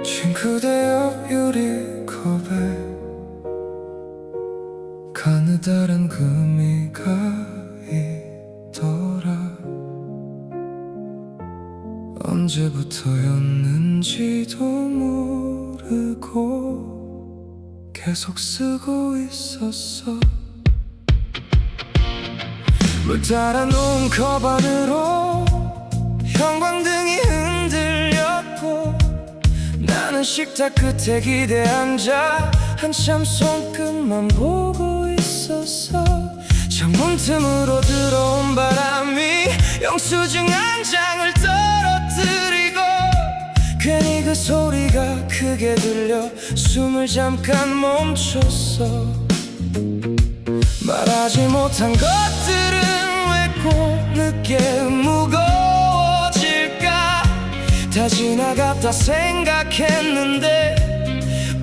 싱크대 유리컵에 가느다란 금이가 있더라. 언제부터였는지도 모르고 계속 쓰고 있었어. 물 따라놓은 컵 안으로 형광등이 흔들렸고 나는 식탁 끝에 기대 앉아 한참 손끝만 보고 있었어. 창문 틈으로 들어온 바람이 영수증 한 장을 떨어뜨리고 괜히 그 소리가 크게 들려 숨을 잠깐 멈췄어. 말하지 못한 것들은 왜 꼭 늦게 무거워질까. 다 지나갔다 생각했는데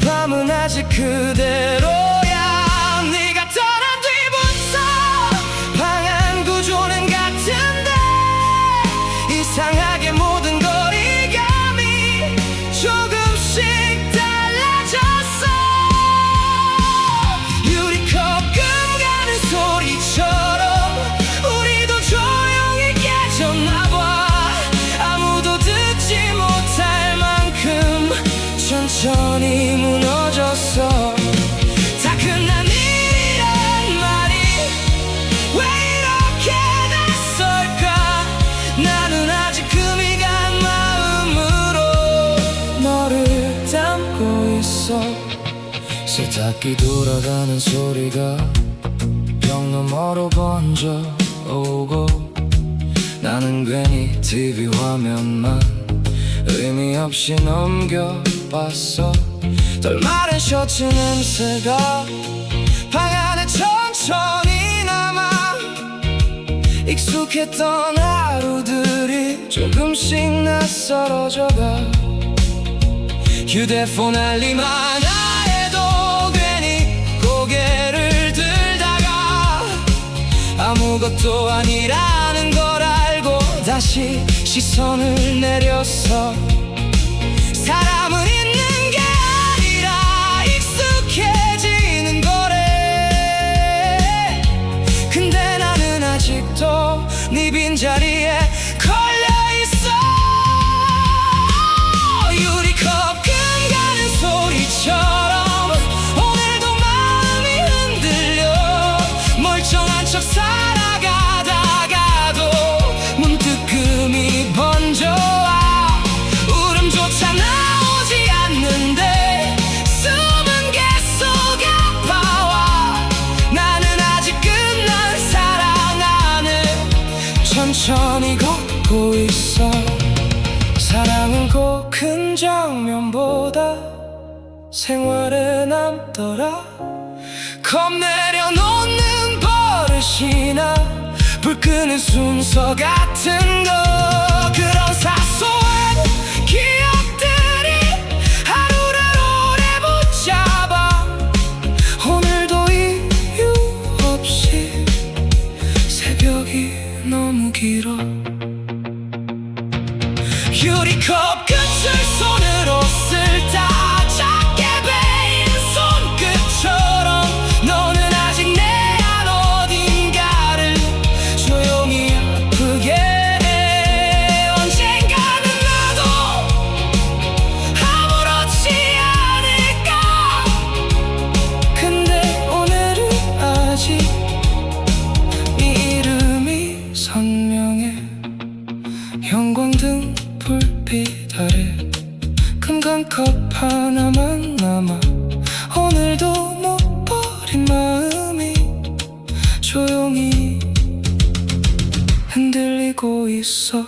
밤은 아직 그대로야. 네가 떠난 뒤부터 방안 구조는 같은데 이상하게 모든 거리감이 조금씩 달라졌어. 유리컵 금 가는 소리처럼 우리도 조용히 깨졌나봐. 아무도 듣지 못할 만큼 천천히 무너졌어. 다 끝난 일이란 말이 왜 이렇게 낯설까. 나는 아직 그 미간 마음으로 너를 담고 있어. 세탁기 돌아가는 소리가 벽 너머로 번져오고 나는 괜히 TV 화면만 의미 없이 넘겨봤어. 덜 마른 셔츠 냄새가 방 안에 천천히 남아. 익숙했던 하루들이 조금씩 낯설어져가. 휴대폰 알림 하나에도 괜히 고개를 들다가 아무것도 아니라는 걸 알고 다시 시선을 내렸어. 사람은 있는 게 아니라 익숙해지는 거래. 근데 나는 아직도 네 빈자리에 걸려있어. 유리컵 금 가는 소리처럼 오늘도 마음이 흔들려. 멀쩡한 척 살아가다가도 문득 금이 번져와. 울음조차 나오지 않는데 숨은 계속 아파와. 나는 아직 끝난 사랑 안에 천천히 걷고 있어. 사랑은 꼭 큰 장면보다 생활에 남더라. 겁 내려놓는 버릇이나 불 끄는 순서 같은 거. 그런 사소한 기억들이 하루를 오래 붙잡아. 오늘도 이유 없이 새벽이 너무 길어. 유리컵 끝을 손으로 쓸다 작게 베인 손끝처럼 너는 아직 내 안 어딘가를 조용히 아프게 해. 언젠가는 나도 아무렇지 않을까. 근데 오늘은 아직 네 이름이 선명해. 형광등 불빛 아래 금강컵 하나만 남아. 오늘도 못 버린 마음이 조용히 흔들리고 있어.